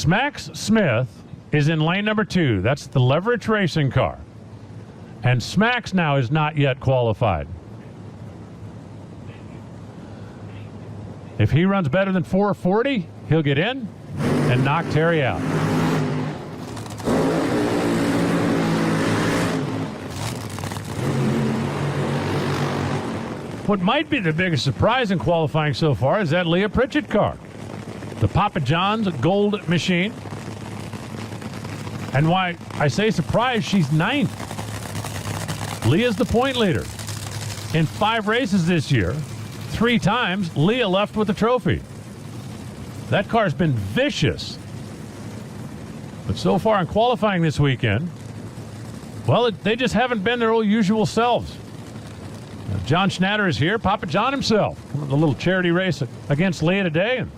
Max Smith is in lane number 2. That's the Leverage racing car. And Smacks now is not yet qualified. If he runs better than 440, he'll get in and knock Terry out. What might be the biggest surprise in qualifying so far is that Leah Pritchett car. The Papa John's Gold Machine. And why I say surprise, she's 9th. Leah's the point leader. In 5 races this year, 3 times, Leah left with the trophy. That car's been vicious. But so far in qualifying this weekend, well, they just haven't been their old usual selves. John Schnatter is here, Papa John himself. The little charity race against Leah today. And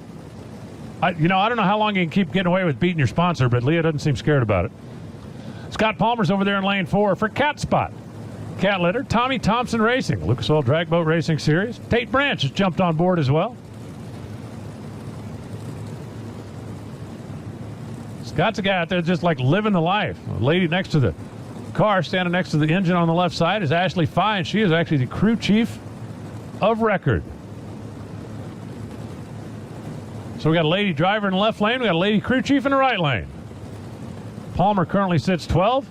I don't know how long you can keep getting away with beating your sponsor, but Leah doesn't seem scared about it. Scott Palmer's over there in lane 4 for Cat Spot. Cat litter, Tommy Thompson Racing, Lucas Oil Drag Boat Racing Series. Tate Branch has jumped on board as well. Scott's a guy out there just like living the life. A lady next to the car, standing next to the engine on the left side, is Ashley Fye, and she is actually the crew chief of record. So we got a lady driver in the left lane, we got a lady crew chief in the right lane. Palmer currently sits 12.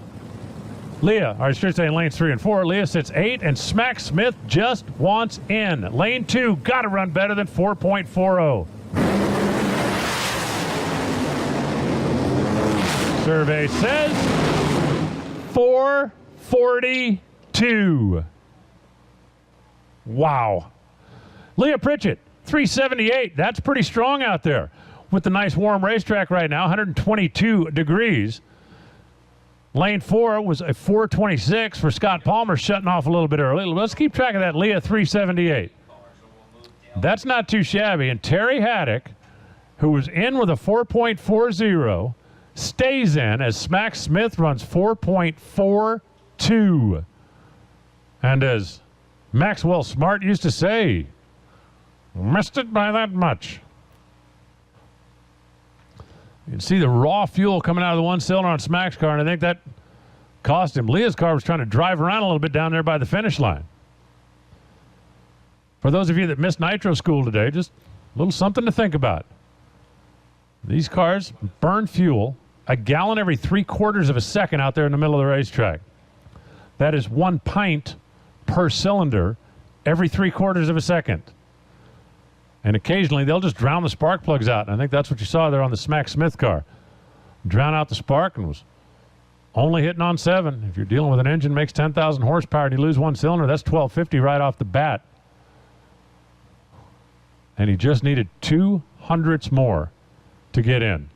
Leah, or I should say in lanes 3 and 4, Leah sits 8, and Smack Smith just wants in. Lane 2, got to run better than 4.40. Survey says 442. Wow. Leah Pritchett, 378. That's pretty strong out there with the nice warm racetrack right now, 122 degrees. Lane 4 was a 426 for Scott Palmer, shutting off a little bit early. Let's keep track of that Leah 378. That's not too shabby. And Terry Haddock, who was in with a 4.40, stays in as Smack Smith runs 4.42. And as Maxwell Smart used to say, missed it by that much. You can see the raw fuel coming out of the one cylinder on Smack's car, and I think that cost him. Leah's car was trying to drive around a little bit down there by the finish line. For those of you that missed Nitro School today, just a little something to think about. These cars burn fuel a gallon every 3/4 of a second out there in the middle of the racetrack. That is 1 pint per cylinder every 3/4 of a second. And occasionally they'll just drown the spark plugs out. And I think that's what you saw there on the Smack Smith car. Drown out the spark and was only hitting on 7. If you're dealing with an engine that makes 10,000 horsepower and you lose 1 cylinder, that's 1250 right off the bat. And he just needed 2 hundredths more to get in.